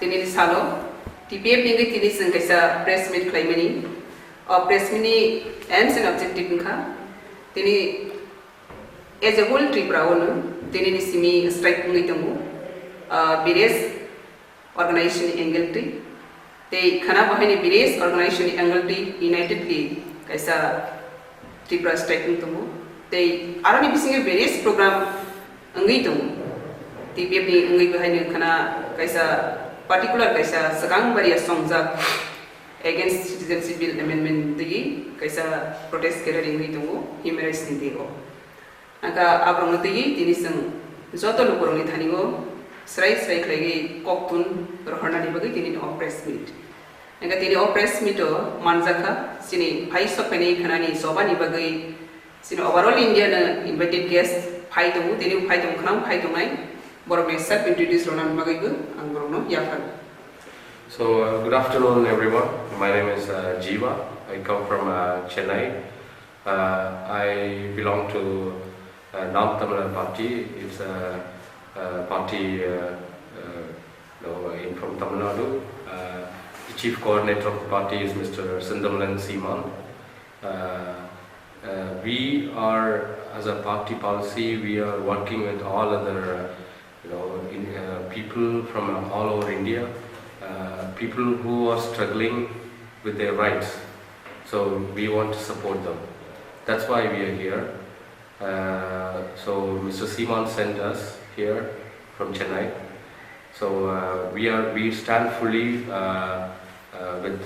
tini salo TPF ni tini sing kaisa press meet Khlaijaknai press meet ni aims and objective ngka tini as a whole Tripura ono tini ni simi strike ngi tongo various organization angle ti te khana bahai ni various organization angle ti unitedly kaisa Tripura strike ngi tongo te arani bising various program ngi tongo TPF ni ngi bahai ni khana kaisa particular kaisa sakang baria songjak against citizenship bill amendment digi kaisa protest kera ringi tungu human rights ni digo anga abrong digi tini sang joto lukurong ni thanigo srai khlagi koktun rohana ni bagi tini press meet anga tini press meet o manjaka sini phai sopeni khanani soba ni bagi sini overall india na invited guest phai tungu tini phai tung khanam phai tungai borok self introduce ronan bagi go ang borok yafan. So good afternoon everyone. My name is Jiva. I come from Chennai. I belong to North Tamil Party. It's a party from Tamil Nadu. The chief coordinator of the party is Mr. Sindamalan Seeman. We are, as a party policy, we are working with all other people from all over India. People who are struggling with their rights, so we want to support them. That's why we are here. So Mr. Seeman sent us here from Chennai. So we stand fully with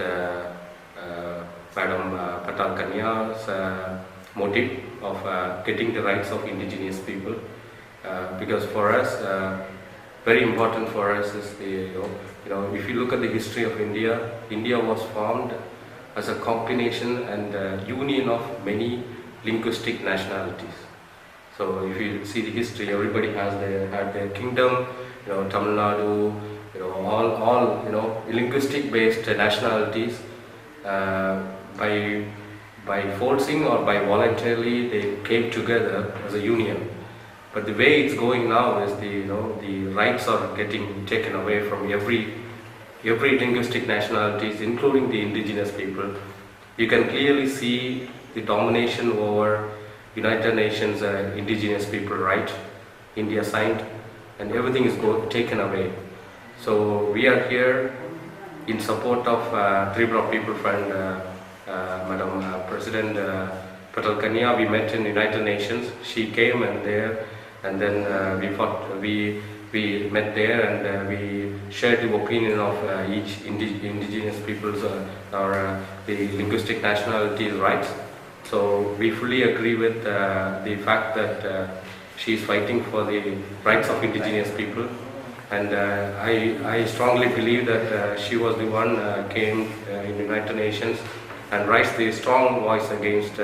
Madam Patal Kanya's motive of getting the rights of indigenous people, because for us, very important for us is if you look at the history of India, India was formed as a combination and union of many linguistic nationalities. So if you see the history, everybody had their kingdom, Tamil Nadu, all linguistic based nationalities, by forcing or by voluntarily they came together as a union. But the way it's going now is the rights are getting taken away from every linguistic nationalities, including the indigenous people. You can clearly see the domination over United Nations indigenous people right. India signed, and everything is taken away. So we are here in support of Tripura People Front, Madam President Patal Kanya. We met in United Nations. She came and then we met there and we shared the opinion of each indigenous people's or the linguistic nationalities' rights. So we fully agree with the fact that she is fighting for the rights of indigenous people, and I strongly believe that she was the one came in the United Nations and raised the strong voice against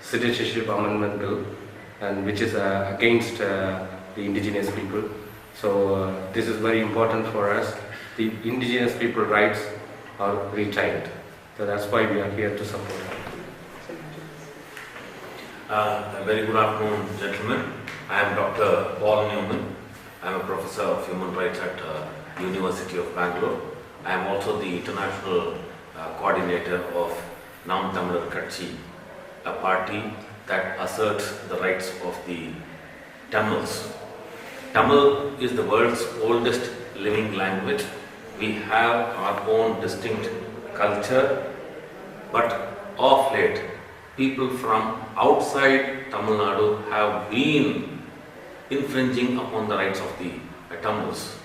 Citizenship Amendment Bill, and which is against the indigenous people. So this is very important for us. The indigenous people rights are retained. So that's why we are here to support. A very good afternoon, gentlemen. I am Dr. Paul Newman. I am a professor of human rights at University of Bangalore. I am also the international coordinator of Nam Tamil Katchi, a party that asserts the rights of the Tamils. Tamil is the world's oldest living language. We have our own distinct culture, but of late, people from outside Tamil Nadu have been infringing upon the rights of the Tamils.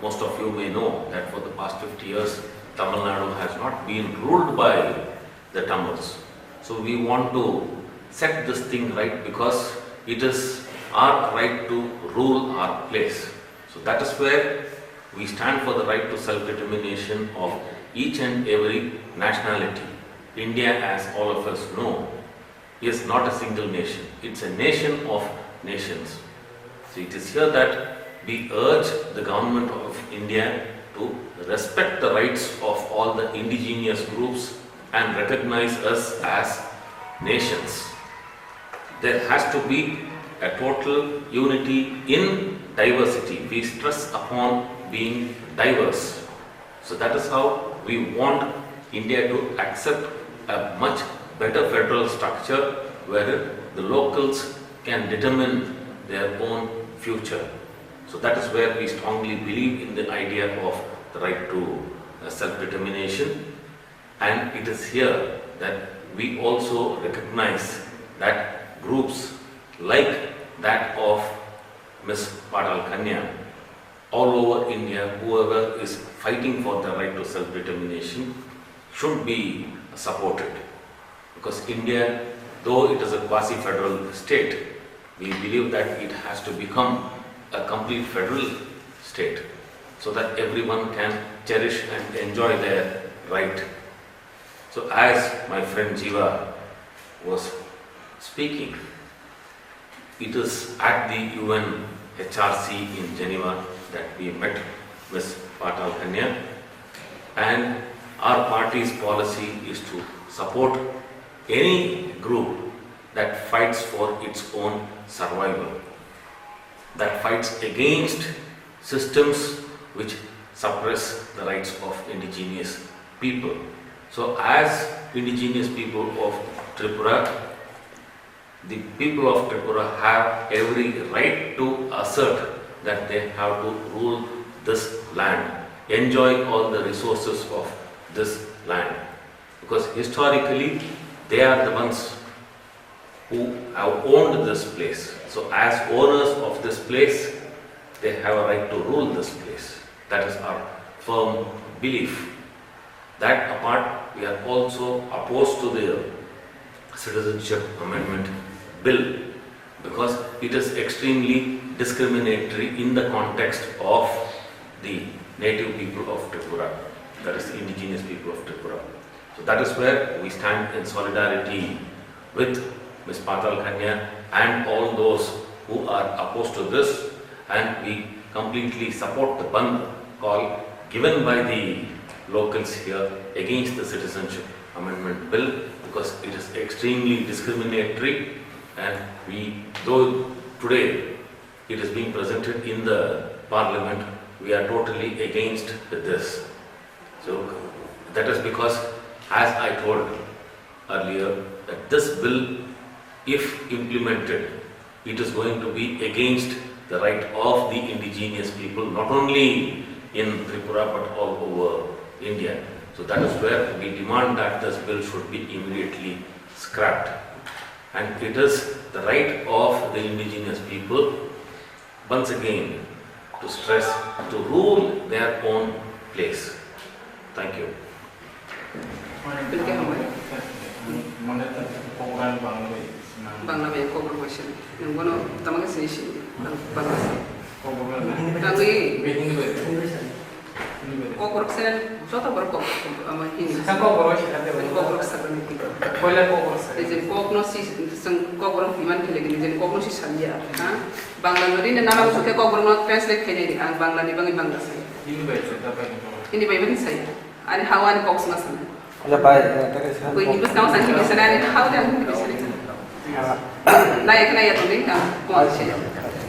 Most of you may know that for the past 50 years, Tamil Nadu has not been ruled by the Tamils. So we want to set this thing right because it is our right to rule our place. So that is where we stand for the right to self-determination of each and every nationality. India, as all of us know, is not a single nation. It's a nation of nations. So it is here that we urge the government of India to respect the rights of all the indigenous groups and recognize us as nations. There has to be a total unity in diversity. We stress upon being diverse. So that is how we want India to accept a much better federal structure where the locals can determine their own future. So that is where we strongly believe in the idea of the right to self-determination, and it is here that we also recognize that groups like that of Ms. Patal Kanya all over India, whoever is fighting for the right to self-determination should be supported, because India, though it is a quasi-federal state, we believe that it has to become a complete federal state so that everyone can cherish and enjoy their right. So as my friend Jiva was speaking, it is at the UN HRC in Geneva that we met Ms. Patal Kanya, and our party's policy is to support any group that fights for its own survival, that fights against systems which suppress the rights of indigenous people. So as indigenous people of Tripura, the people of Tripura have every right to assert that they have to rule this land, enjoy all the resources of this land, because historically they are the ones who have owned this place. So as owners of this place, they have a right to rule this place. That is our firm belief. That apart, we are also opposed to the Citizenship Amendment Bill because it is extremely discriminatory in the context of the native people of Tripura, that is the indigenous people of Tripura. So that is where we stand in solidarity with Ms. Patal Kanya and all those who are opposed to this, and we completely support the Bandh call given by the locals here against the Citizenship Amendment Bill, because it is extremely discriminatory, and we, though today it is being presented in the Parliament, we are totally against this. So that is because, as I told earlier, that this bill, if implemented, it is going to be against the right of the indigenous people, not only in Tripura but all over India. So that is where we demand that this bill should be immediately scrapped. And it is the right of the indigenous people, once again, to stress, to rule their own place. Thank you. Bangla may cover question. And one of Tamakasation, Bangla. Kokoroksen, Jota Borko, Amahin, is in Koknosis, some Kokorok, Human is in Koknosis, Bangladesh, and now to take over not translate Canadian and Bangladesh in Bangladesh. In the Bible say, and how one box muscle. We was now saying he said, and how then he said, like I don't think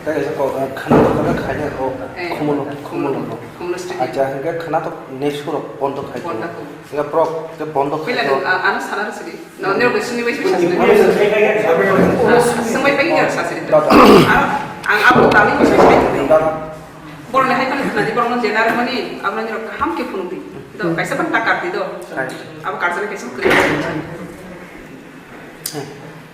there is a Kanya I just get Kanato Nation of Bondo Kaya. The prop, the Bondo Kaya. No, never seen which was some way fingers. I will tell you, born a happen, born general money, I'm running a hamky pundi. The Kasapan Takatido, our carson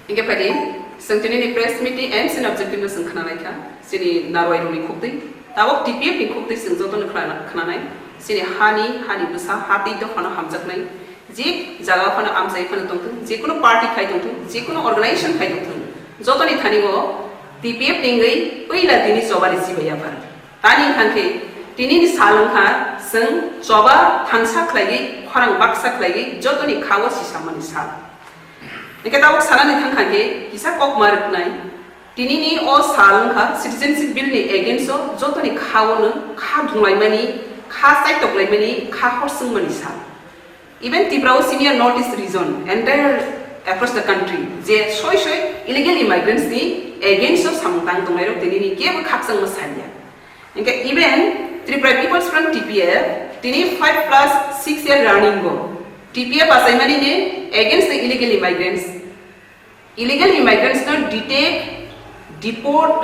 Ingapadi. Sentini press meeting ends in objectiveness in Kanaka, Sini Narway Kupti, Tawak TP in Kupti in Zoton Kanai, Sini Hani Busa, Hati to Hana Hamzaknai, Zik, Zalafana Amzai Panaton, Zikuno party Kaiton, Zikuno organization Kaiton, Zotoni Tanigo, TP Pingai, Pila Dini Soba Sibayapa, Tani Hanke, Tini Salanka, Sung, Soba, Tansa Klagi, Khorang Baksa Klagi, Jotoni Kawasi Samanisa. Nekatawak salah ni thangkage kisa kok marik nai tini ni o salang kha citizenship bill ni against so joto ni khawon kha dhunglai mani kha sai toklai mani kha horsung mani sa even Tripura senior notice region entire across the country je soi illegal immigrants ni against so samtang tongai ro tini ni ke khaksang ma sanya even Tripura people's front TPF tini 5 plus 6 year running go. TPF assignment ne against the illegal immigrants. Illegal immigrants no detect, deport,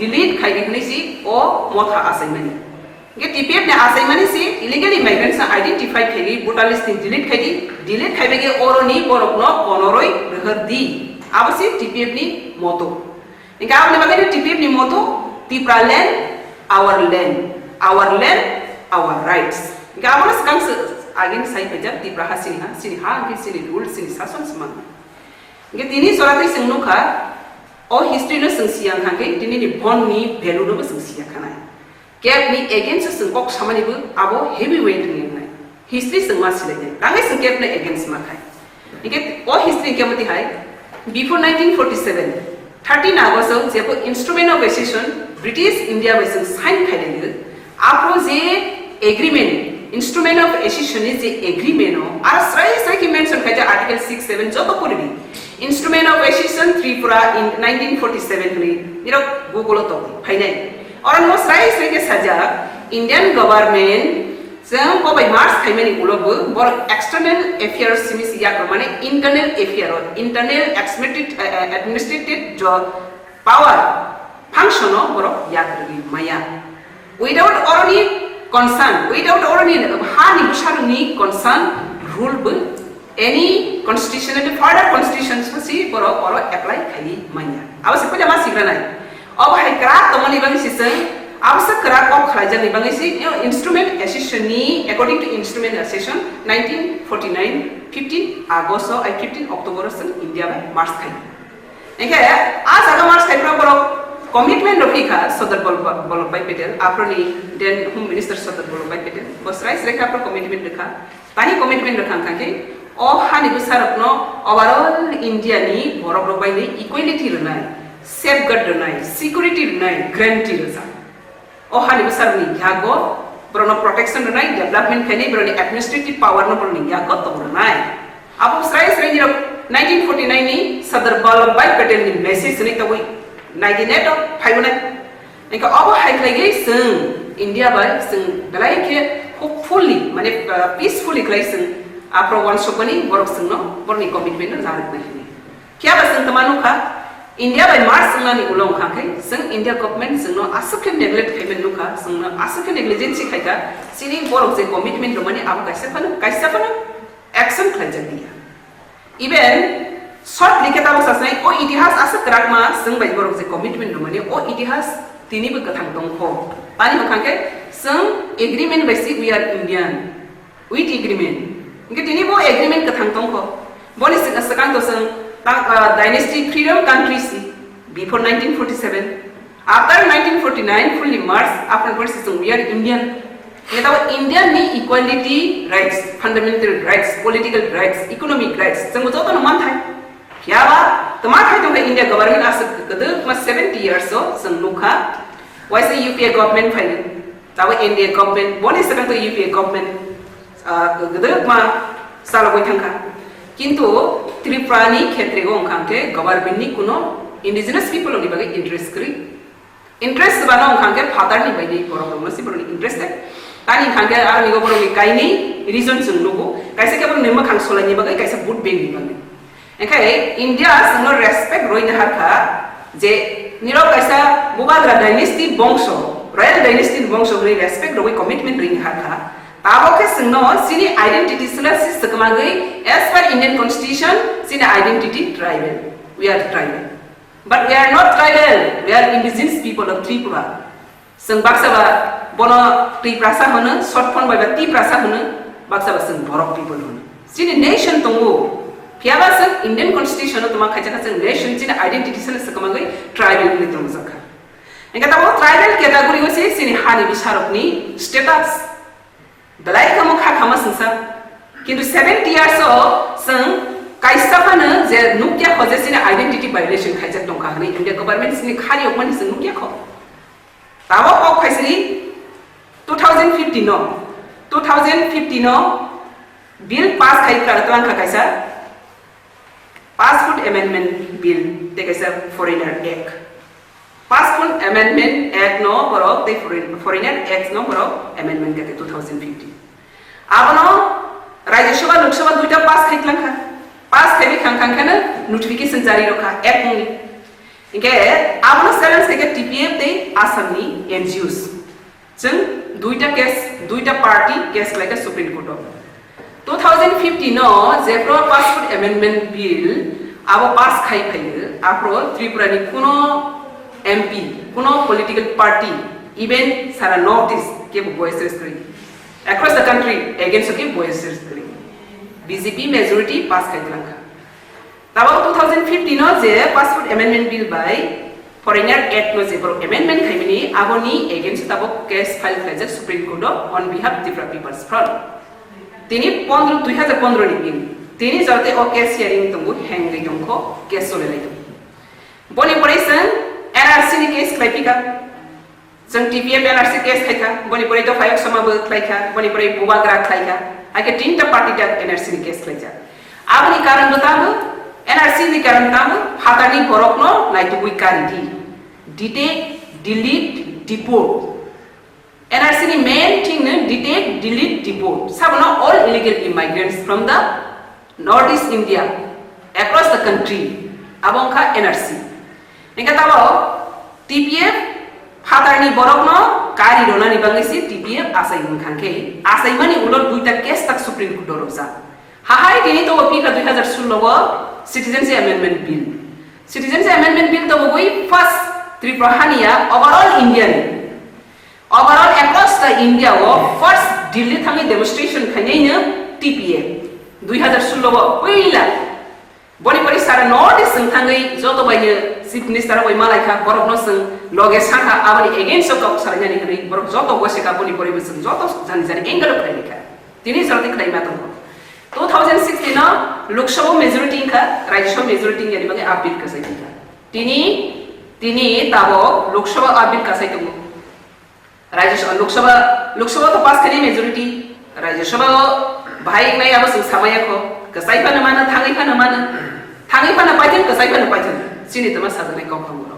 delete Khlaijaknai si o motha assignment. Ge TPF ne assignment si illegal immigrants identify khagi voter list delete khagi ge oroni borok no konoroi reherdi. Abasi TPF ni moto. Inka apne bagai TPF ni moto Tripura land, our rights. Inka apna sekarang again saya pejat Tripura sini rule sini sason semang. Inka tini soratai sengnuka o history no sengsiang hangke tini ni bond ni value no sengsiang kanai. Gap ni against sengkok sama ni bu abo heavyweight ni nai. History sengmas lagi. Rangai sengkap ni against makai. Inka o history kya mati hai? Before 1947. 13 August जेको instrument of accession British India with sign खाइले आपरो जे agreement instrument of accession is J agreement हो are सही की mention खाइजा article 6 7 जो तो पूरी instrument of accession Tripura in 1947 में निरो गूगल तो फाइने और नो सही के सजा Indian government जों को बाय मार्च खाइमेनि उलोबो बर external affairs सिमिस या माने internal affair और internal administrative job power function of बर या करगी माया without any concern without any hani busharuni concern rule bu any constitutional further constitutions si बर apply खाइ माया आवश्यक पले मा सिग्रा नाइ अब हाइ क्रा तमनि बंग सिसं आवश्यक करा को Khlaijaknai bangai si instrument accession ni according to instrument accession 1949 15 August or 15 October sen India ba March khai engke आज aga March khai pro boro commitment rokha Sardar Vallabhbhai Patel aproni then Home Minister Sardar Vallabhbhai Patel bosrais rekha pro commitment rekha tahi commitment rekha kangke o hani busarapno overall India ni borok bai ni equality renai safeguard renai security renai guarantee resa oh hani besar ni jago brono protection renai development kene broni administrative power no broni jago to renai apo srai ni 1949 ni Sardar Vallabhbhai Patel ni message ni to 1998 of 5 engka abo hai klai sung India ba sung dalai ke hopefully mane peacefully klai sung apro wan sokoni borok sung no borni commitment no jarak nahi kya ba sung tamanu kha India by Mars ni ulong khangkai sing India government sing no asuk neglect khaimen nuka sing no asuk negligence khaika sini borok je commitment romani abu kaisa phana action Khlaijaknai even short liketa bo sasnai o itihas asuk krakma sing by borok je commitment romani o itihas tini bu kathang tong kho pani khangkai sing agreement by si we are Indian with agreement inge tini bo agreement kathang tong kho boni sing asakang to sing dynasty freedom countries before 1947 after 1949 fully merged after version we are Indian yeta Indian ni equality rights fundamental rights political rights economic rights jang joto no man thai kya ba tama thai to India government as gadu 70 years so sang nukha why say UPA government phai tawa India government boni sakang to UPA government gadu ma sala boi thangka किंतु Tripura ni क्षेत्र को उनके government नि कुनो indigenous people नि बगे interest बना उनके father नि बगे बोरो मसी बोरो interest है तानी उनके आर निगो बोरो काई नि reason सुनलोगो कैसे के बोरो निम्मा खांसोला नि बगे कैसे vote bank नि बगे एंखे India संग respect रोई न हरखा जे निरो कैसा बुबाद्रा dynasty बंशो royal dynasty बंशो नि respect रोई commitment रोई न हरखा Tabo ke singno sini identity sila si sekemagai as per Indian Constitution sini identity tribal. We are tribal, but we are not tribal. We are indigenous people of Tripura. Sing baksa ba bono Tripura sa hono short form ba Tripura sa hono baksa ba sing borok people hono. Sini nation tongo. Piaba sing Indian Constitution to ma khaja sing nation sini identity sila sekemagai tribal ni tongo zakha. Engka tabo tribal category ko sini hani bisarok ni status. Dalai kamu kama sengsa, kintu 70 years o seng kaisa pana je nukya khoje sini identity violation khaijak tong khani India government sini khari okmani seng nukya kho. Tawo ok khaisini 2015 no bill pass khai karatwan kha kaisa passport amendment bill te kaisa foreigner act. Passport amendment act no borok te foreigner act no borok amendment ke 2015 Abono Raja Sabha Lok Sabha duita pass khaitlang kha pass khaibi khang khana notification jari rokha app ni inge abono challenge ke TPF de Assamni NGOs jeng duita party case like a Supreme Court 2015 no Zepro passport amendment bill abo pass khai apro Tripura ni kuno MP kuno political party even sara notice ke voices kari across the country against ke voices kari BJP majority pass kailang tabo 2015 no je passport amendment bill by foreigner act no je amendment khaimini aboni against tabo case file khaijak Supreme Court on behalf of Tripura people's front tini 2015 ni bill tini jarte o case hearing tongu hang gai tongko case sole lai boni operation NRC ni case klaipika jeng TPF NRC case khaika boni pore to fayok sama bo khlaika boni pore bubagra khlaika ake tinta party ta NRC ni case khlaija abni karan batabu NRC ni karan tamu hatani borokno naitu bui kariti detect delete deport NRC ni main thing ne detect delete deport sabno all illegal immigrants from the northeast India across the country abongkha NRC engka tabo TPF hatani borokno kari rona ni bangisi TPF asai khangke asai mani ulot duita case tak Supreme Court dorobsa hahai tini to opi ka 2016 Citizenship Amendment Bill Citizenship Amendment Bill to goi first Tripura hania overall Indian overall across the India wo first Delhi thangi demonstration khaine TPF 2016 पहिला boni pari sara notice thangai joto bai chief minister bai malai kha borok no sing loge sangha abani against of saranya ni ri borok joto gose ka boni pari sing joto jani angle khai likha tini sarti khai ma to 2016 na Lok Sabha majority ka Rajya Sabha majority yani bage appeal ka sai ka tini tabo Lok Sabha appeal ka sai to Rajya Sabha Lok Sabha to pass kari majority Rajya Sabha bhai nai abo sing samaya ko ka sai pa na mana thangai pa na paitin ka sai pa na paitin sini tama sajanai ko khamo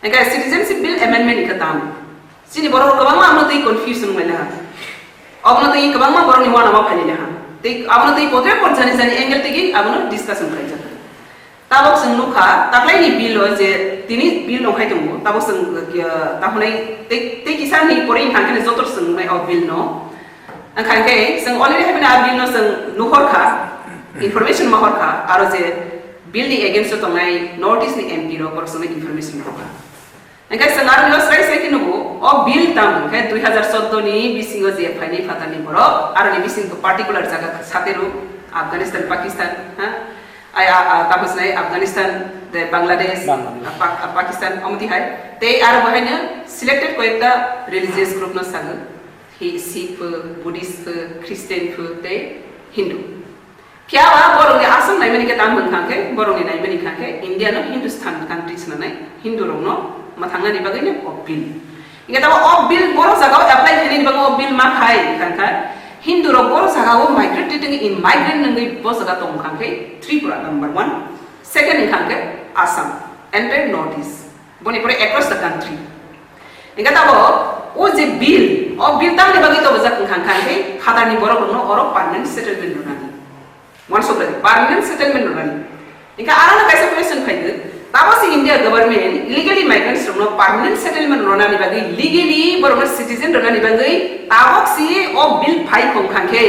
engka citizenship bill amendment ka tam sini borok kabang ma amno tei confusion mena abno tei kabang ma borok ni wana ma phani ha tei abno tei potre por jani angle tegi abno discussion khai jata tabok sing nukha taklai ni bill o je tini bill no khai tongo tabok sing tahunai tei kisan ni pore khangkene jotor sing mai o bill no angkhanke sing already have na bill no sing nuhor kha information mahor kha aro je bill ni against to mai notice ni MP ro por sing information ro kha angkai sangar ni sai sai kinu o bill tam ke 2014 ni bisingo je phani fatani boro aro ni bising to particular jaga sateru Afghanistan Pakistan ha aya tapos nai Afghanistan de Bangladesh Pakistan omti hai te aro bahine selected koekta religious group no sang he Sikh Buddhist Christian te Hindu kya wa borong ni asam nai mani ke tam khangke borong ni nai mani khangke India no Hindustan countries na nai Hindu ro no mathanga ni bagai ne of bill inga ta of bill boro jaga apply khani ni bagai of bill ma khai khangka Hindu ro boro jaga o migrating in migrant ngai bo jaga tong khangke Tripura number 1 second in khangke Assam entered notice boni pore across the country inga ta bo o je bill of bill tam ni bagai to bajak khangke khata ni boro no oro permanent settlement no nani once of permanent settlement no nani inga arana kaisa question khai Tabasi India government illegally migrants from no permanent settlement rona ni bagai legally borona citizen rona ni bagai tabok si o bill phai khong khangke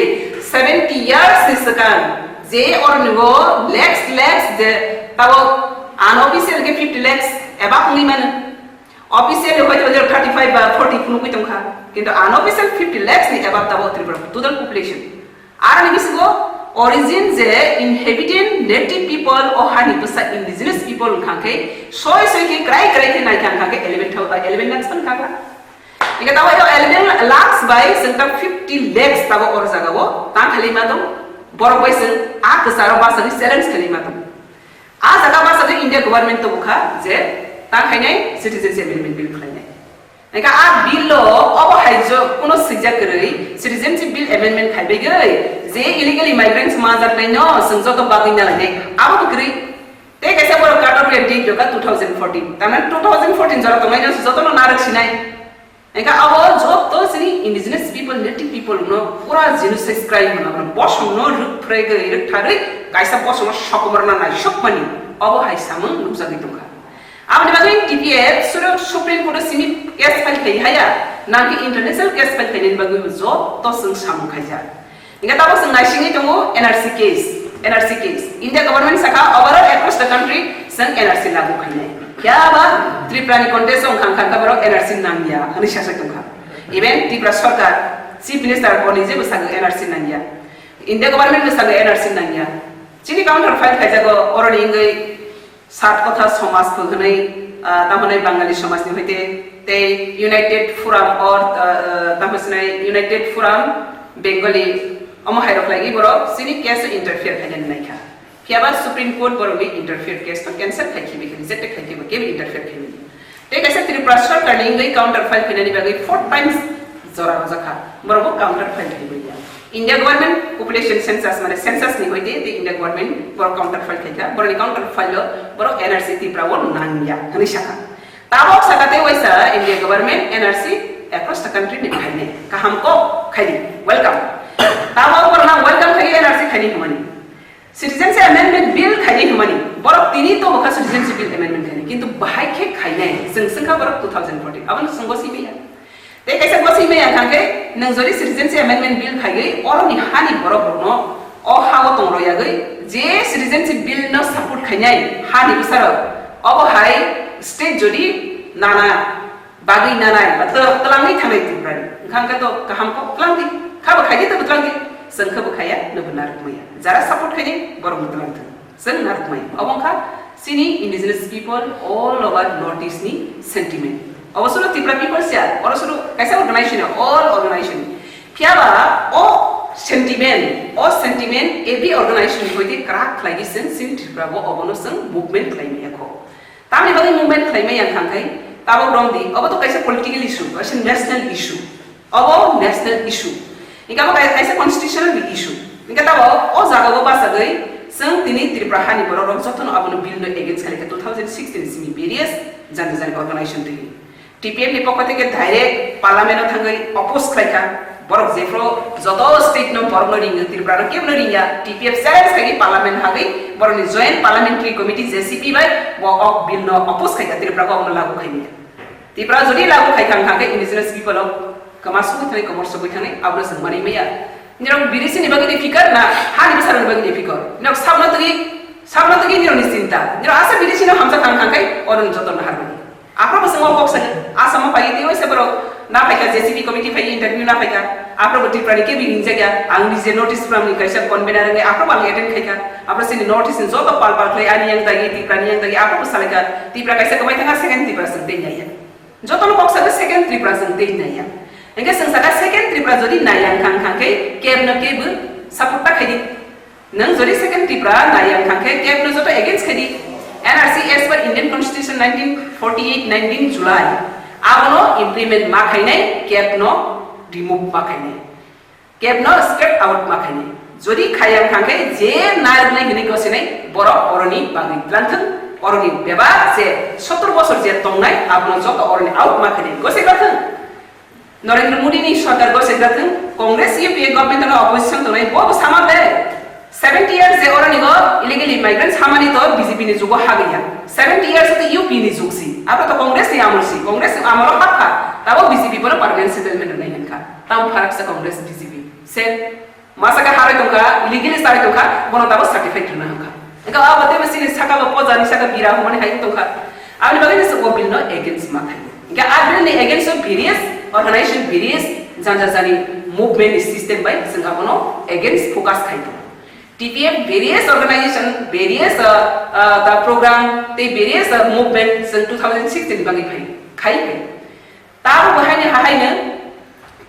70 years sisakan je or nigo lakhs de tabok unofficial ke 50 lakhs eba kuni man official hoy 35 ba 40 kunu kuitong kha kintu unofficial 50 lakhs ni eba tabok Tripura total population ar ni bisgo origin je inhabitant native people or hani pasa indigenous people khangke soy ke krai ke nai khangke 11 lakhs pan khanga inga tawa 11 lakhs by senta 50 lakhs tawa or jaga wo ta khali ma to bor boy sing a kasara ba sari challenge khali ma to a jaga ba sari India government to bukha je ta khainai citizenship amendment bill khlainai inga a bill lo obo haijo kuno sijak rei citizenship bill amendment khaibe gai je illegal immigrants mazar laino sangjo to bagina laine abo kri te kaisa bor kator ke date ka 2014 taman 2014 jara to maina joto no narak sinai Engka awo job to sini indigenous people, native people no pura genocide crime no boss no ruk prega irek thari kaisa boss no shokomarna nai shokmani awo hai samang lubsa gitungka. Abni bagay TPF sudah Supreme Court sini case file kai haya nanti international case file kai nin bagay job to seng samang kaja. Engka tawo seng nai singi tunggu NRC case. India government saka overall across the country seng NRC lagu kai nai. Kya ba Tripura ni contest ong khang kabaro NRC nangya ani shasa tungka. Even Tripura sarkar chief minister boni je besaga NRC nangya. India government besaga NRC nangya. Chini counter file kai jago oroni ingai sat kotha somas phagnai tamanai Bengali somas ni hoite te United Forum or tamasnai United Forum Bengali omo hairok lagi boro sini case interfere khajan nai kha. Kiaba Supreme Court boro me interfere case to cancel khai khibi reject khai khibi ke interfere khibi te kaisa Tripura sarkar ni ngai counter file khinani bagai 4 times jora jakha boro counter file khibi ya India government population census mane census ni hoite the India government boro counter file khaja boro ni counter file boro NRC Tripura won nangya ani shaka tabok sakate waisa India government NRC across the country ni khaine kaham ko khai welcome tabok boro na welcome khai NRC khani humani Citizenship Amendment Bill खाई हमारी बरफ तीनी तो बखा Citizenship Bill Amendment खाई किंतु बाहर के खाई नहीं संसंगा बरफ 2014 अब न संगोसी में है ते कैसे गोसी में यहाँ के नंजोरी Citizenship Amendment Bill खाई गई और निहानी बरफ बरनो और हाव तोंगरो या गई जे Citizenship Bill न सपोर्ट खाई नहीं हानी बसर अब हाई स्टेट जोड़ी नाना बागी नाना मतलब तलांगी थाने तिब्रानी खान का तो कहां को तलांगी खाब खाई तो तलांगी संख बखाया न benar maya jara support khani borong mutlang thang sen nar maya abongkha sini indigenous people all over northeast ni sentiment awasuro Tripura people sia awasuro kaisa organization all organization kyaba o sentiment every organization hoite crack lagi sen sin Tripura bo abono sen movement klaimia ko tamni bagi movement klaimia yang khangkai tabo romdi abo to kaisa political issue kaisa national issue abo national issue Ika mo kaisa constitutional issue. Ika tawo o jaga go basa gai sang tini Tripura hani borong jotono abono bill no against kali 2016 simi various jan organization tegi. TPF ni pokko teke direct parliament no thangai oppose khlaika borok jefro joto state no borong no ring Tripura no kebno ringa TPF challenge kali parliament hagai borong ni joint parliamentary committee JCP bai bo ok bill no oppose khaika Tripura ko abono lagu khaini. Tripura jodi lagu khaikang khagai indigenous people of Kamasuk thani commerce boy thani abro sangmani meya nirok birisi ni bagi fikar na hani besar ni bagi fikar nirok sabna tagi nirok ni cinta nirok asa birisi na hamsa kang kai orang joton na harmani apro basang kok sa asa mo pagi tiyo sa bro na paika JCP committee pai interview na paika apro boti prani ke bi jaga ang ni je notice from ni kaisa convener ngai apro bang attend khaika apro sini notice in joto pal khlai ani yang tagi ti prani yang tagi apro salaka ti pra kaisa kamai tanga second Tripura sang te nyaya joton kok sa second Tripura sang te nyaya Engkau sengsara second Tripura jadi nayang kang ke keb no keb support tak kedi. Nang jadi second Tripura nayang kang ke keb no joto against kedi. NRC as per Indian Constitution 1948 19 July. Abono implement makai nai keb no remove makai nai. Keb no step out makai nai. Jadi kayang kang ke je nayang nai gini kau sini borok oroni bagi lantung oroni beba je 70 bosor je tong nai abono joto oroni out makai nai. Kau sekarang Narendra Modi ni sarkar go sedateng Congress UPA government no opposition to nai bo sama be 70 years je orani go illegal immigrants hamani to BJP ni jugo hagaya 70 years to UP ni jugsi apa to Congress ni amulsi Congress amalo hakka tabo BJP boro permanent settlement nai hanka tam farak sa Congress BJP se masaka hare tongka illegal sare tongka bono tabo certificate na hanka eka abate mesini saka bo poza ni saka bira humani hai tongka abni bagani se go bill no against ma khai eka abni ni against various organization various janjani movement system by Singapore against focus kaitu TPF various organization various the program they various movement since 2016 bagi khai tahu bahaya hahainya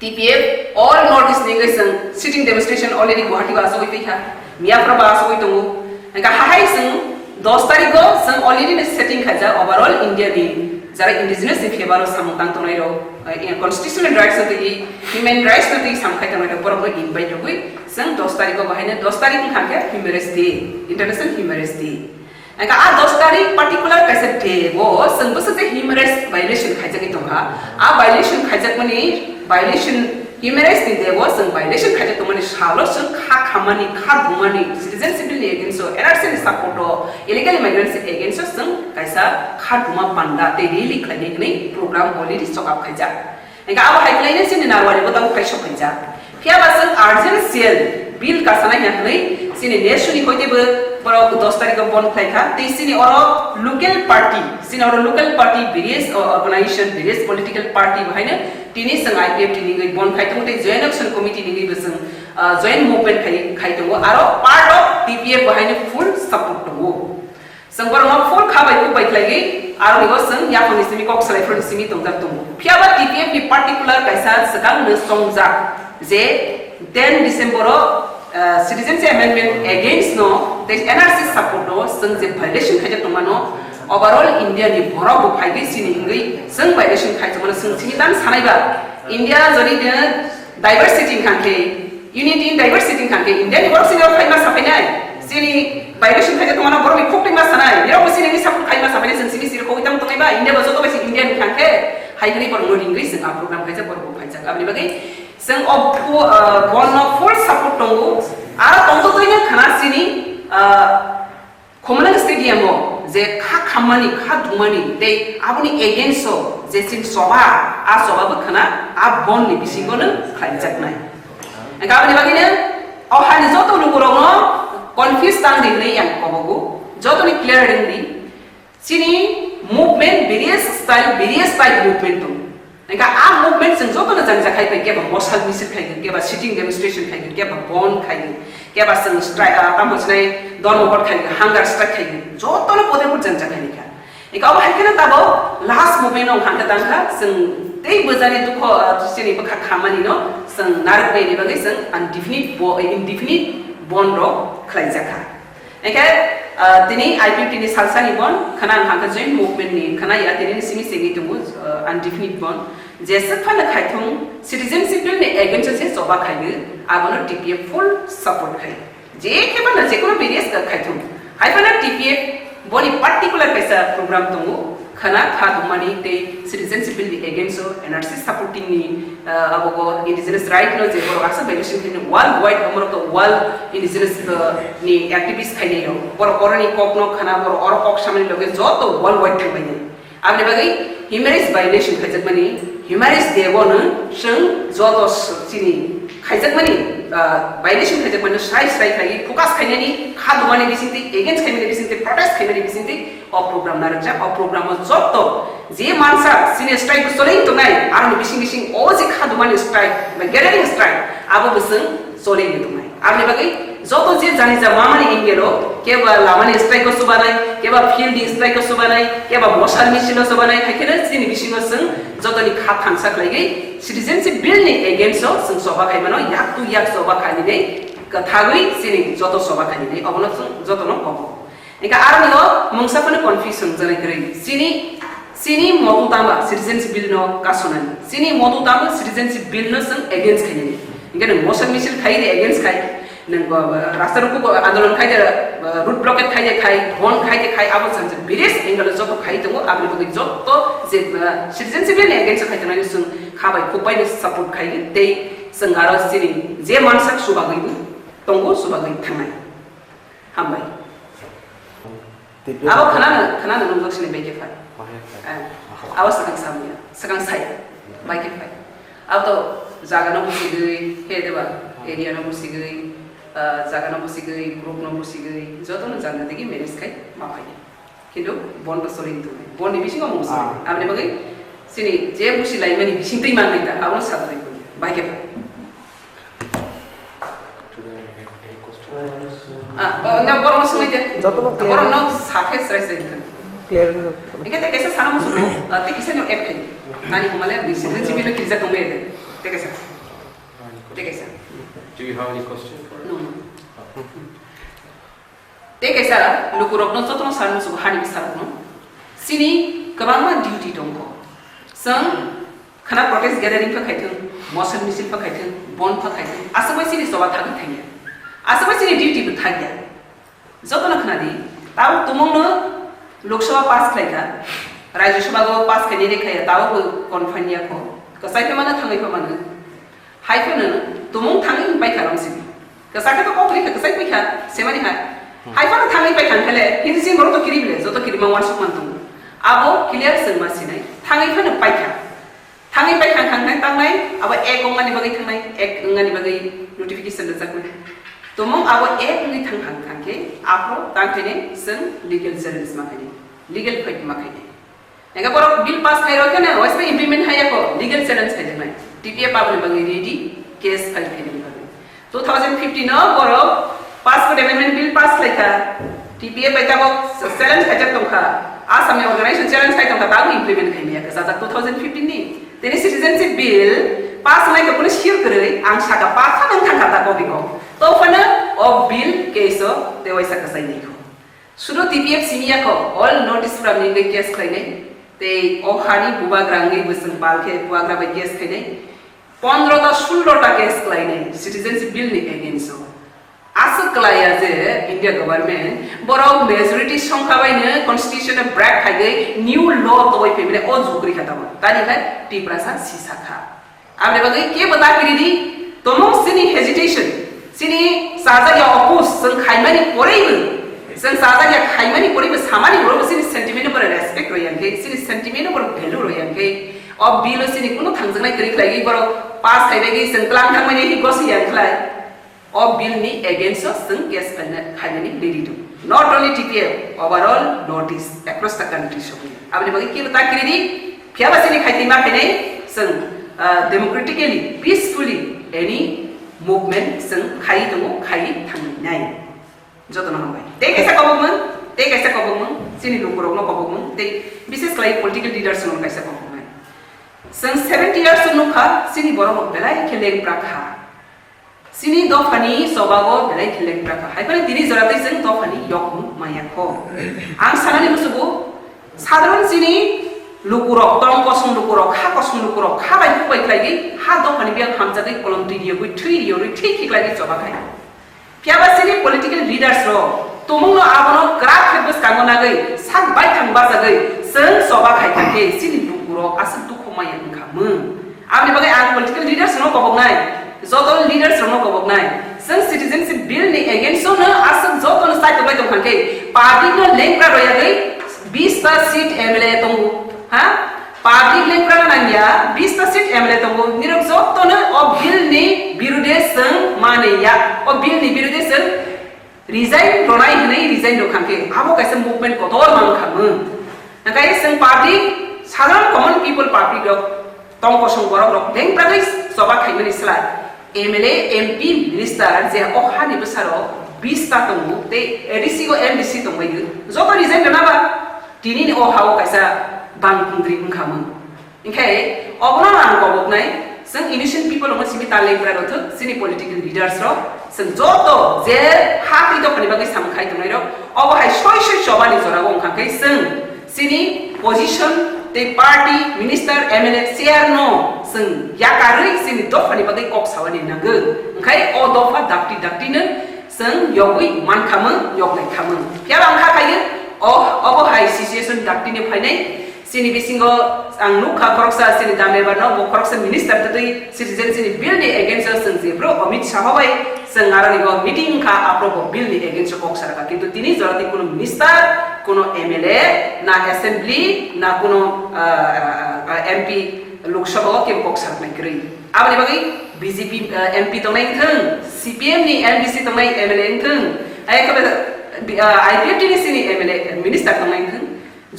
TPF all notice ninggai sitting demonstration already Guwahati ba asoi piha Miyapra ba asoi tungu engka hahai sing 10 तारीख को संग already ने setting खाजा overall India ni जरा indigenous if hebaro samutang to nairo constitutional rights of the human rights of the samkhai to nairo porok invite hoi sang 10 तारीख को bahine 10 तारीख ni khangke human rights day international human rights day Eka a 10 tarik particular kaisa debo seng bese human rights violation khaijak itonga a violation khaijak mani violation human rights ni debo seng violation khaijak tomani shalo seng khamani khadumani citizenship ni against so NRC ni support illegal immigrants against seng kaisa khaduma panda te really khlaijaknai program already stock up khaijak eka aba highline sin narwali botang khaisok khaijak kia ba seng urgent bill kasana yaknai sini nation ni hoitebe Borok 10 tarik bon khaika te sini oro local party various organization various political party bhaina tini sang IPF tini gai bon khai tungte joint action committee ni besang joint movement khai tungo aro part of TPF bhaina full support tungo sang borok full khabai ku bai lagi aro nigo sang ya phone simi kok salai phone simi tungta tungo phiaba TPF ni particular kaisa sakang ne songja je 10 December citizenship amendment against no the NRC support no sung je violation khaja tomano overall India ni borok phaigai sini ingai sung violation khai tomano sung sini dan sanai ba India jori de diversity khanke unity in diversity khanke India ni borok sini khai ma sapai nai sini violation khaja tomano borok ni khokti ma sanai mero sini ni support khai ma sapai sung sini sir ko itam tongai ba India boso to basi India ni khanke haigri borok no ingai sung program khaja borok khaja abni bagai seng of one of full support tongo ara tongto toina khana sini Khorang stadium je khamani khadumani te abuni against so je sin soba a soba khana a bon ni bisingo ne Khlaijaknai anga abni bagine au hani joto lugurong no confuse tang din nei yang kobogo joto ni clear din di sini movement various type movement to Eka a movement sing joto na jang jakai pe keba mosal misil khai keba sitting demonstration khai keba bon khai keba sing strike tamosnai don over khai hunger strike khai joto na pode pur jang jakai ni kha eka aba haikena tabo last movement ong hangka tangka sing tei bajari dukho sini bakha khamani no sing narak pe ni bagai sing indefinite bond ro Khlaijakha eka tini IPF tini salsa ni bon khana hangka joint movement ni khana ya tini simi segi tumu indefinite bond jesa phana khaithong citizenship bill ni against se soba khaigu abono TPF full support khai je kheba na je kono various khaithong haifana TPF boni particular kaisa program tumu khana khadumani te citizenship bill ni against NRC supporting ni abogo indigenous right no je boro asa violation ni worldwide amro to world indigenous ni activists khaine no boro korani kokno khana boro oro kok samani loge joto worldwide thai bani abne bagai human rights violation Khlaijakmani human rights devon sung joto sini Khlaijakmani violation Khlaijakmani sai khai focus khaine ni khadumani bisinti against khaine bisinti protest khaine bisinti o program narakja o program joto je mansa sini strike soling to nai aru bising o je khadumani strike ba gathering strike abo bising soling to nai abne bagai joto je jani ja mamani ingelo keba lamani strike ko subanai keba field strike ko subanai keba mosal misilo subanai haikena sini bisingo sung joto ni kha thangsak lagi citizenship bill ni against so sung soba khaimano yak soba khani nei kathagui sini joto soba khani nei abono sung joto no kobo eka arnigo mungsa kono confusion jare krai sini modu tamba citizenship bill no kasonani sini modu tamba citizenship bill no sung against khani nei ingena mosal misil khai de against khai nang rasta ruku ko andolan khai de root blockade khai bon khai abo sanse various angle joto khai tungo abni bagi joto je citizenship bill against khai tana sung khabai kupai ni support khai te sangara sini je mansak subagai tongo subagai thangai hambai abo khana nung sini beke fai abo sakang sai bike fai abo jaga no busigui hedeba area no busigui jaga no busigui group no busigui joto no janga degi manage kai mapai kintu bond ko soling tu bond ni bisingo mo sai amne bagai sini je busi lai mani bising tei man naita abo sadrai ko bike fai na borong sumai de borong no sakhe strai sai clear Ika te kaisa sana musuh, te kisa nyo app kali. Nani kumale bisa civil kirja tumbe de. Te kaisa. Do you have any question for us? No. Te kaisa lukurok no jotono sana musuh hani bisa no. Sini kabama duty dongko. Sang khana protest gathering pa khaithung, motion misil pa khaithung, bond pa khaithung. Asabai sini soba thagi thanya. Asabai sini duty pa thagya. Jotono khana di ताऊ तुमंगनो लोकसभा पास खायका राज्य सभा को पास खायने देखाया ताऊ को कॉन्फाइनिया को कसाई पे माने थांगै पे माने हाय पे न तुमंग थांगै बाय खालामसि कसाके तो कॉपरी कसाई पे खा सेमानि हा हाय पे थांगै बाय खानखले हिंसी मरो तो किरिबले जतो किरिमा वानसुक मानतु आबो क्लियर जों मासिनाय थांगै पे बाय खा थांगै बाय खानखांनाय तांनाय आबो एक अंगानि बागै थांनाय एक अंगानि बागै नोटिफिकेशन जाकमोन तुमंग आबो एक अंगनि थांखांखांके आपरो तांखेने जों लीगल चैलेंज माखायने लीगल फाइट माखायने एगा बरो बिल पास खायरो केने वाइस इम्प्लीमेंट हायाको लीगल चैलेंज खायजनाय टीपीए पाबनि बागै रेडी केस फाइल खायने बागै 2015 न बरो पासपोर्ट अमेंडमेंट बिल पास खायका टीपीए बायताबो चैलेंज खायजा दंखा आसामनि अर्गानाइजेशन चैलेंज खाय दंखा दाबो इम्प्लीमेंट खायनाया जाता 2015 नि तेनि सिटिजनशिप बिल पास नायको पुलिस हिर गरै आं साका पाखा नों थांखाता बबिको तो फनो ओ बिल केसो ते वैसा कसैनिखो सुरो टीपीएफ सिमियाको ऑल नोटिस फ्रम नि केस खायने ते ओ हानि बुबाग्रांगै बसं बालखे बुबाग्रा बाय केस खायने 15 ता 16 ता केस खायने सिटिजनशिप बिल नि एगेन्स्ट आसो क्लाया जे इंडिया गवर्नमेंट बरो मेजॉरिटी संखाबायनो कन्स्टिट्यूशन ब्रेक खायगै न्यू लॉ तोय पेमेने ओ जुग्रि खातामो तानिखाय टिप्रासा सिसाखा आबे बागै के बता किरिदि तोमो सिनि हेजिटेशन सिनि साजा या अपोज जों खायमानि परेबो जों साजा या खायमानि परेबो सामानि बरो सिनि सेंटिमेन्ट पर रेस्पेक्ट रयानके सिनि सेंटिमेन्ट पर भेलु रयानके अ बिल सिनि कुनो थांजनाय करि लायगि बरो पास खायबायगि जों क्लां थांमानि हि गसि यानख्लाय अ बिल नि एगेन्स्ट जों केस खायनानि रेडी दु not only TPF overall notice across the country सबै आबे बागै के बता किरिदि फियाबा सिनि खायतिमा खायनाय जों democratically peacefully any movement जों खायि दङ खायि थांनाय जतन हाबाय ते कैसा कबमोन सिनि लोकरक न कबमोन ते विशेष क्लाइ पॉलिटिकल लीडर्स न कैसा कबमोन जों 70 इयर्स नुखा सिनि बरम बेलाय खेलें प्राखा सिनि दफानि सबागो बेलाय खेलें प्राखा हायफानि दिनि जरातै जों दफानि यकमु मायाखो आं सानानि बुसुगु साधारण सिनि लुकुरक तंग कसम लुकुरक हा कसम लुकुरक हा बाय फुबाय क्लायगि हा दफानि बिया खामजादै कलम दिदियो गय थ्रियो रि थि क्लायगि जबाखाय फियाबासिनि पॉलिटिकल लीडर्स रो तमंग आबनो क्राक फेबस कांगनागै सात बाय थांबा जागै जों सबाखाय थाके सिनि लुकुरक आसु दुखमाय ओंखामो आबनि बागै आं पॉलिटिकल लीडर्स नो कबगनाय जतन लीडर्स नो कबगनाय जों सिटिजनशिप बिल नि एगेन्स्ट नो आसु जतन साइड बाय दंखानके पार्टी नो लेंग्रा रयागै 20 ता सीट एमएलए दंगु हा पार्टी लेंग्रा नांगिया 20 ता सीट एमएलए दंगु निरक जतन अ बिल नि बिरुदे जों मानेया अ बिल नि बिरुदे जों रिजाइन रनाय हनै रिजाइन दखानके आबो कैसे मूवमेंट कदर मांखामो नाथाय जों पार्टी साधारण कमन पीपल पार्टी दक तंग कसं गरक रक लेंग्रागै सभा खायमनि स्लाय एमएलए एमपी मिनिस्टार जे अ हानि बसारो 20 ता दंगु ते एडीसी को एमडीसी दंबायगो जत रिजाइन दनाबा दिनि अ हाव कैसा बांकुंद्रि ओंखामो इंखाय अबना आं गबनाय जों इनिशियल पीपल अ सिमि तालेंग्रा रथ सिनि पॉलिटिकल लीडर्स रो जों जतो जे हाति दफानि बागै सामखाय दंनाय रो अब हाय सय सबानि जरागो ओंखामखै जों सिनि पोजीशन ते पार्टी मिनिस्टर एमएलए चेयर नो जों याकारै सिनि दफानि बागै कक सावानि नांगो ओंखाय अ दफा दाक्टिनो जों यगै मानखामो यगनाय खामो फिया आंखा खायो अब हाय सिचुएशन दाक्टिनो फायनाय सिनि बिसिंगो आं नुखा खरकसा सिनि दामेबा न बो खरकसा मिनिस्टर तै सिटिजन सिनि बिल नि एगेन्स्ट जों जेब्रो अमित शाह बाय जों आरनिगो मीटिंग खा आप्रो बिल नि एगेन्स्ट कक्सरका किन्तु तिनि जराति कुनो मिनिस्टर कुनो एमएलए ना असेंबली ना कुनो एमपी लोकसभा के कक्सर नायग्रै आबनि बागै बीजेपी एमपी तंनाय थों सीपीएम नि एमडीसी तंनाय एमएलए थों आयखबे आईपीएफटी नि सिनि एमएलए मिनिस्टर तंनाय थों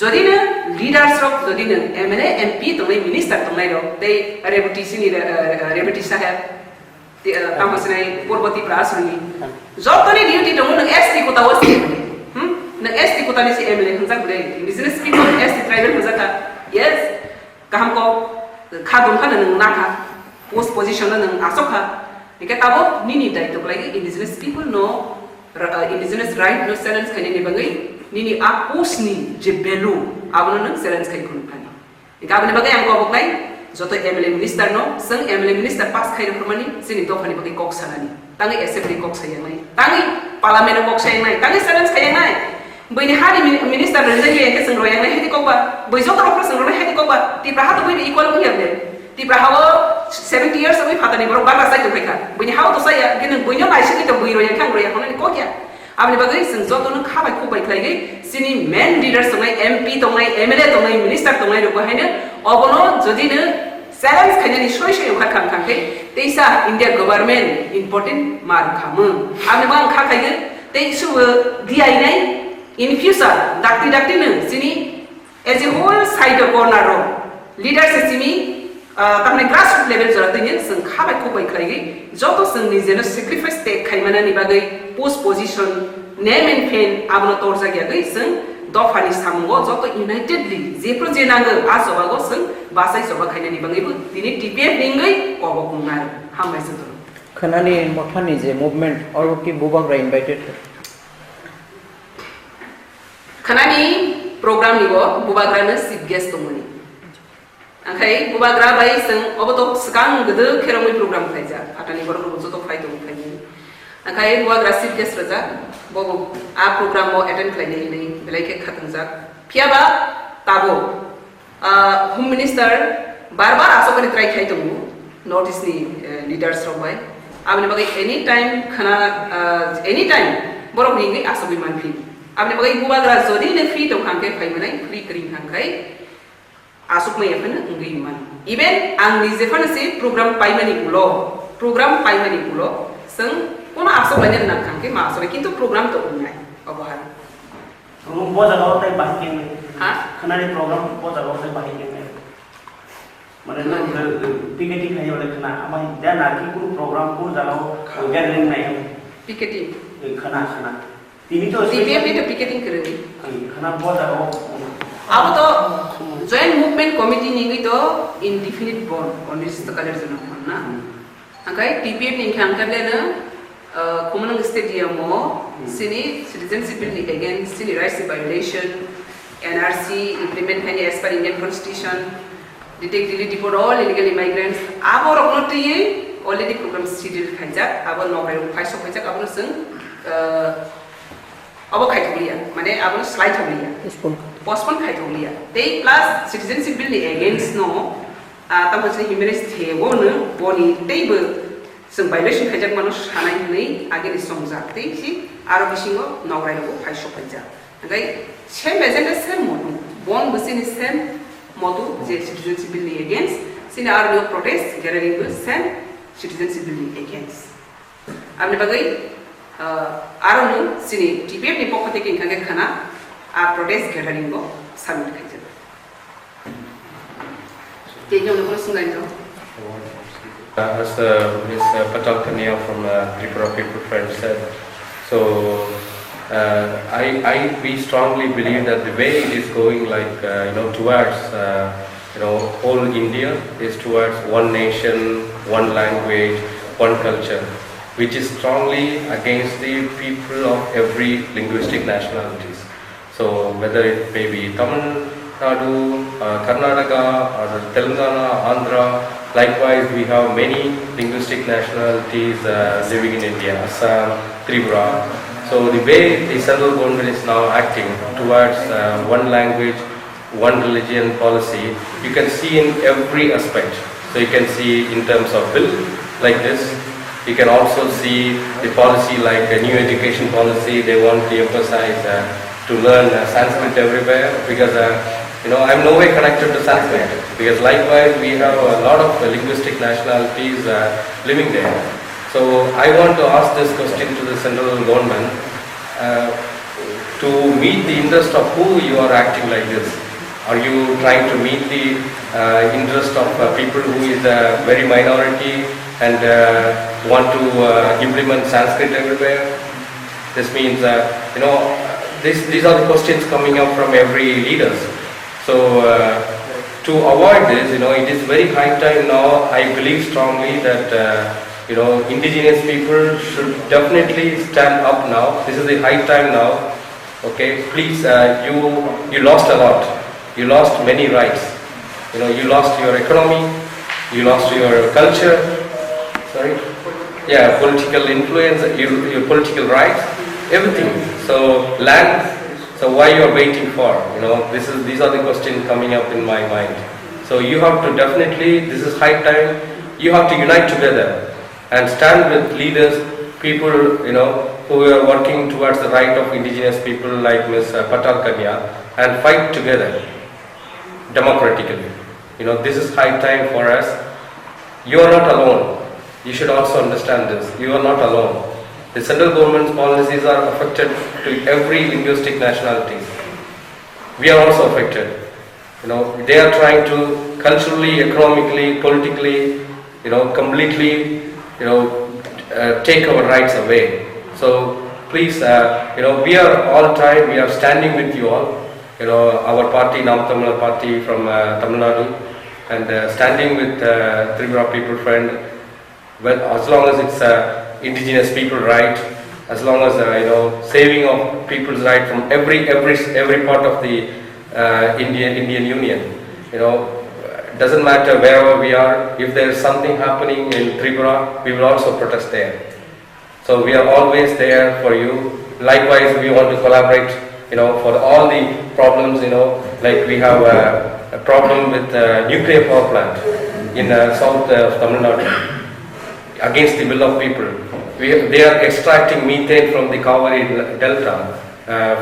जदिनो लीडर्स रक जदिनो एमएलए एमपी तंनाय मिनिस्टर तंनाय रक ते रेबुटी साहेब तामसनाय पूर्वती प्रासुनि जतनि डिउटी दङ नों एसटी कोटा वसि नों एसटी कोटा नि एमएलए हंजाक बले बिजनेस पीपल एसटी ट्राइबल हंजाका यस कहम को खादुम खान नों नाखा पोस्ट पोजीशन नों आसोखा एके ताबो निनि दायित्व लायगि इंडिजिनस पीपल नो इंडिजिनस राइट नो चैलेंज खायनि बगै निनि आ पोस्टनि जे भेलु आबनो नों चैलेंज खायखुन फानि गाबनि बगै आं कबकनाय जतो एमएलए मिनिस्टर नो जों एमएलए मिनिस्टर पास खायनो फरमानि सिनि दफानि बगै कक सानानि तांगै एसेम्बली कक सायनाय तांगै पार्लियामेन्ट कक सायनाय तांगै challenge खायनाय Bini hari minister rezeki yang keseng royang leh hedi kokba, bojo terok keseng royang hedi kokba, Tripura hatu bini equal punya deh. Tripura hawa 70 years away patani baru baru saya tu mereka. Bini hawa tu saya gini bini orang lain kita bini royang kan royang mana ni kok ya? Abni bagai seng jauh tu nak kabai kubai kelai sini main leaders tongai MP tongai MLA tongai minister tongai rupa hanya, abono jadi ne Salams kanya ni shoy ukar kam kam ke, teisa India government important mar kamu. Abni bang kah kaya, teisu dia ini in future dakti ne sini as a whole side of corner ro leaders sini tamne grassroots level jora tanya seng khabai ko bai khlai joto seng ni jeno sacrifice te khaimana ni bagai post position name and fame abno torja gya gai seng dofani samgo joto unitedly je pro je nang aso bago seng basai soba khaina ni bangai bu dini TPF ningai obo kungar hamai se to khanani mothani je movement or ki bubang ra invited Kanani program ni bo bubagra na chief guest tumuni. Angkai bubagra bai seng oboto sekang gede kerong program khaija. Atani baru bojo to khai tum khai. Angkai bubagra chief guest raja bo a program mo attend khai nei belai ke khatang jak. Piaba tabo home minister bar aso kani try khai tumu notice ni leaders ro bai. Abne bagai anytime borok ni aso bi man fi. Abne bagai bubagra jodi ne free to khangke phai manai free kring khangkai asuk mai apna ngai man even ang ni je phana se program paimani ulo seng kona asuk banyak nak khangke ma asuk kintu program to unai abahar program bo jagao tai bahikin ha khanani program bo jagao tai bahikin mane na picketing khai wala khana amai dan aki kun program kun jagao gathering nai picketing khana tini to TPF itu picketing kerani khana bo jagao अब तो joint movement committee ni तो indefinite bond अनिश्चित कालेर जन भन्ना angkai TPF ni khangkale na Khorang stadium mo sini citizenship bill ni against sini rights violation NRC implement hani as per Indian constitution detect delete for all illegal immigrants abo rokno tiye already program schedule khaijak abo nobai phaiso khaijak abo sing abo khaithulia mane abo slide thulia postpone khaithulia they plus citizenship bill ni against no tamang humanist the won boni table sing violation khaijak manu sanai nei age ni songjak te si aro bisingo nograi ro phaiso khaijak ngai same agenda same modu bon busini same modu je citizenship bill ni against sini aro no protest gathering bu same citizenship bill ni against amne bagai aro no sini TPF ni pokko theke ingkang khana a protest gathering go submit khaijak tejo no sungai no as Ms. Patal Kanya from Tripura People Friends said, so we strongly believe that the way it is going, like towards whole India is towards one nation, one language, one culture, which is strongly against the people of every linguistic nationalities. So whether it may be Tamil Nadu, Karnataka, or Telangana, Andhra. Likewise, we have many linguistic nationalities living in India, Assam, Tripura. So the way the central government is now acting towards one language, one religion policy, you can see in every aspect. So you can see in terms of bill like this. You can also see the policy like a new education policy. They want to emphasize to learn Sanskrit everywhere because I'm no way connected to Sanskrit because likewise we have a lot of linguistic nationalities living there. So I want to ask this question to the central government to meet the interest of who you are acting like this. Are you trying to meet the interest of people who is a very minority and want to implement Sanskrit everywhere? This means these are the questions coming up from every leaders. So to avoid this, it is very high time now. I believe strongly that indigenous people should definitely stand up now. This is the high time now. Okay, please, you lost a lot. You lost many rights. You lost your economy. You lost your culture. Sorry. Yeah, political influence. Your political rights. Everything. So land. So why you are waiting for? These are the questions coming up in my mind. So you have to definitely, this is high time, you have to unite together and stand with leaders, people, who are working towards the right of indigenous people like Ms. Patal Kanya, and fight together democratically. This is high time for us. You are not alone. You should also understand this. You are not alone. The central government's policies are affected to every linguistic nationality. We are also affected. They are trying to culturally, economically, politically, completely, take our rights away. So please, we are all time, we are standing with you all. Our party, Nam Tamil Party from Tamil Nadu, and standing with Tripura people friend. Well, as long as it's indigenous people right, as long as saving of people's right from every part of the Indian Union. Doesn't matter wherever we are. If there is something happening in Tripura, we will also protest there. So we are always there for you. Likewise, we want to collaborate. For all the problems. Like we have a problem with nuclear power plant in south of Tamil Nadu. Against the will of people. They are extracting methane from the Kaveri Delta,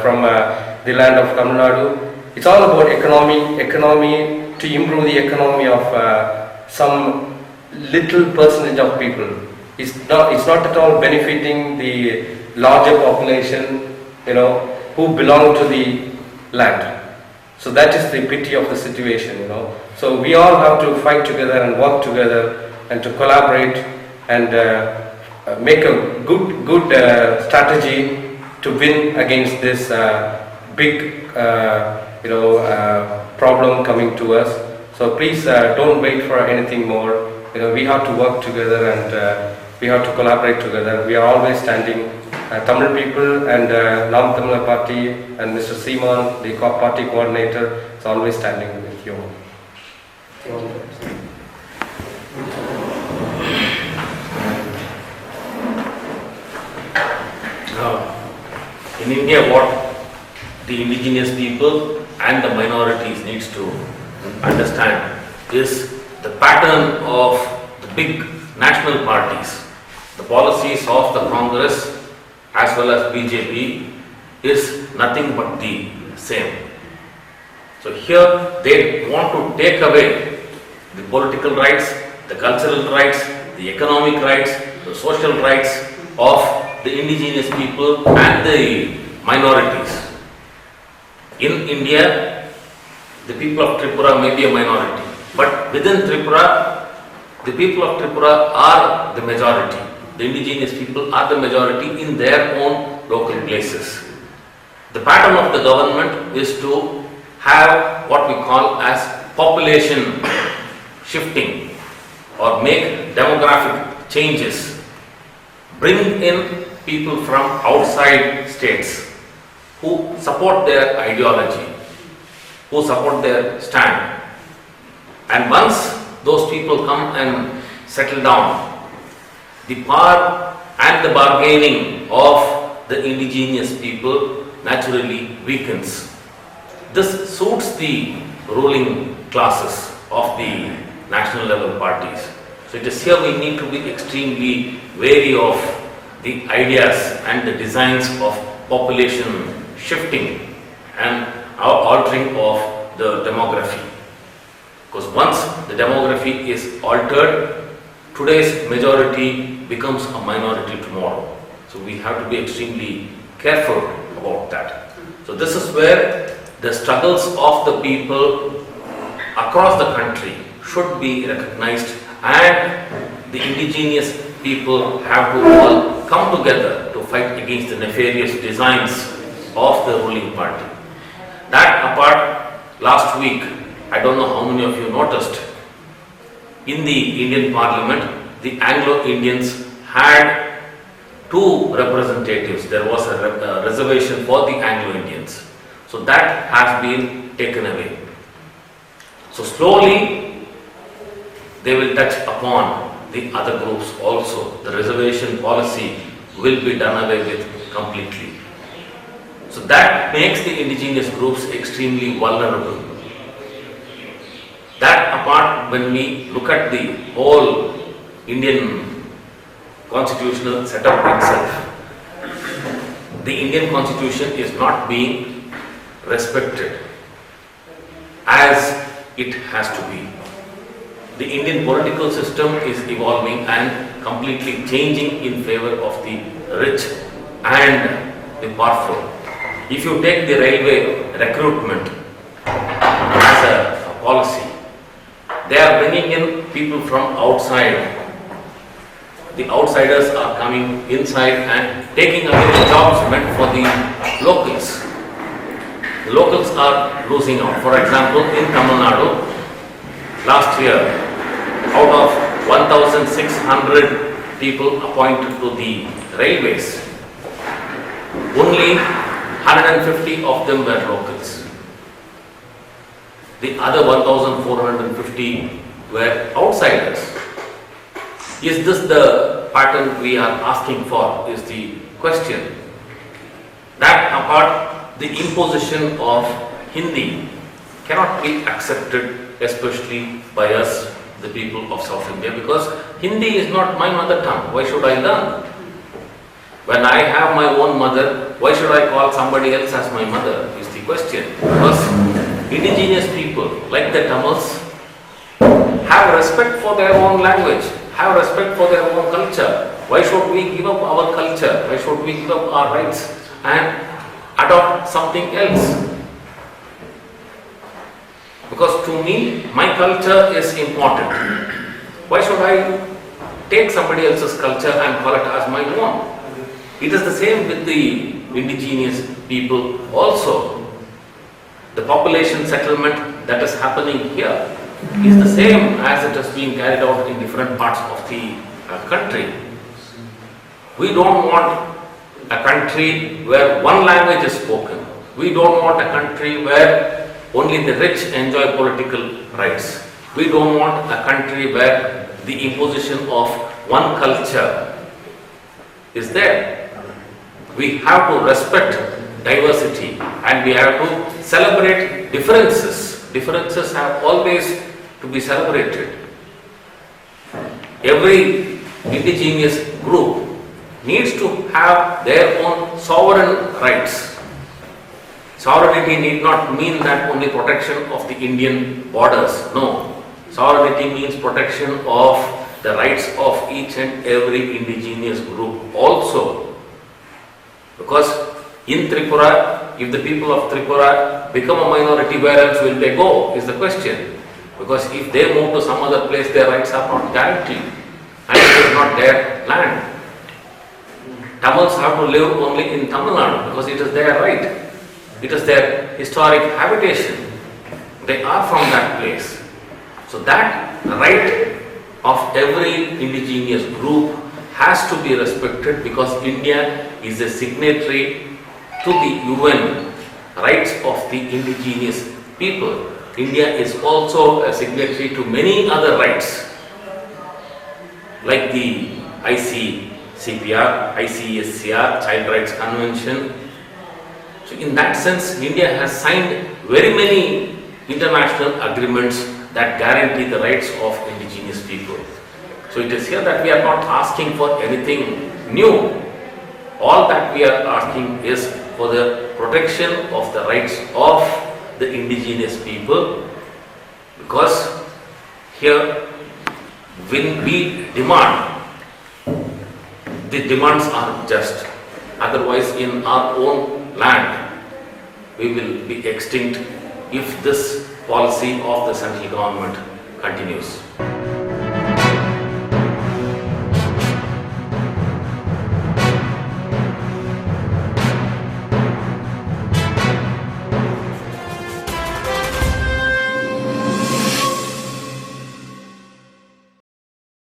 from the land of Tamil Nadu. It's all about economy to improve the economy of some little percentage of people. It's not at all benefiting the larger population, who belong to the land. So that is the pity of the situation, So we all have to fight together and work together and to collaborate and make a good strategy to win against this big problem coming to us. So please don't wait for anything more. We have to work together and we have to collaborate together. We are always standing. Tamil people and Nam Tamil Party and Mr. Seeman, the party coordinator, is always standing with you. In India, what the indigenous people and the minorities needs to understand is the pattern of the big national parties. The policies of the Congress as well as BJP is nothing but the same. So here they want to take away the political rights, the cultural rights, the economic rights, the social rights of the indigenous people and the minorities. In India, the people of Tripura may be a minority, but within Tripura, the people of Tripura are the majority. The indigenous people are the majority in their own local places. The pattern of the government is to have what we call as population shifting or make demographic changes, bring in people from outside states who support their ideology, who support their stand. And once those people come and settle down, the power and the bargaining of the indigenous people naturally weakens. This suits the ruling classes of the national level parties. So it is here we need to be extremely wary of the ideas and the designs of population shifting and altering of the demography. Because once the demography is altered, today's majority becomes a minority tomorrow. So we have to be extremely careful about that. So this is where the struggles of the people across the country should be recognized, and the indigenous people have to all come together to fight against the nefarious designs of the ruling party. That apart, last week, I don't know how many of you noticed, in the Indian Parliament, the Anglo-Indians had 2 representatives. There was a reservation for the Anglo-Indians. So that has been taken away. So slowly, they will touch upon the other groups also. The reservation policy will be done away with completely. So that makes the indigenous groups extremely vulnerable. That apart, when we look at the whole Indian constitutional setup itself, the Indian constitution is not being respected as it has to be. The Indian political system is evolving and completely changing in favor of the rich and the powerful. If you take the railway recruitment as a policy, they are bringing in people from outside. The outsiders are coming inside and taking away the jobs meant for the locals. The locals are losing out. For example, in Tamil Nadu, last year, out of 1,600 people appointed to the railways, only 150 of them were locals. The other 1,450 were outsiders. Is this the pattern we are asking for, is the question. That apart, the imposition of Hindi cannot be accepted, especially by us, the people of South India, because Hindi is not my mother tongue. Why should I learn? When I have my own mother, why should I call somebody else as my mother, is the question. Because indigenous people, like the Tamils, have respect for their own language, have respect for their own culture. Why should we give up our culture? Why should we give up our rights and adopt something else? Because to me, my culture is important. Why should I take somebody else's culture and call it as my own? It is the same with the indigenous people also. The population settlement that is happening here is the same as it is being carried out in different parts of the country. We don't want a country where one language is spoken. We don't want a country where only the rich enjoy political rights. We don't want a country where the imposition of one culture is there. We have to respect diversity and we have to celebrate differences. Differences have always to be celebrated. Every indigenous group needs to have their own sovereign rights. Sovereignty need not mean that only protection of the Indian borders. No. Sovereignty means protection of the rights of each and every indigenous group also. Because in Tripura, if the people of Tripura become a minority, where else will they go, is the question. Because if they move to some other place, their rights are not guaranteed and it is not their land. Tamils have to live only in Tamil Nadu because it is their right. It is their historic habitation. They are from that place. So that right of every indigenous group has to be respected because India is a signatory to the UN rights of the indigenous people. India is also a signatory to many other rights like the ICCPR, ICSCR, Child Rights Convention. So in that sense, India has signed very many international agreements that guarantee the rights of indigenous people. So it is here that we are not asking for anything new. All that we are asking is for the protection of the rights of the indigenous people, because here when we demand, the demands are just. Otherwise, in our own land, we will be extinct if this policy of the central government continues.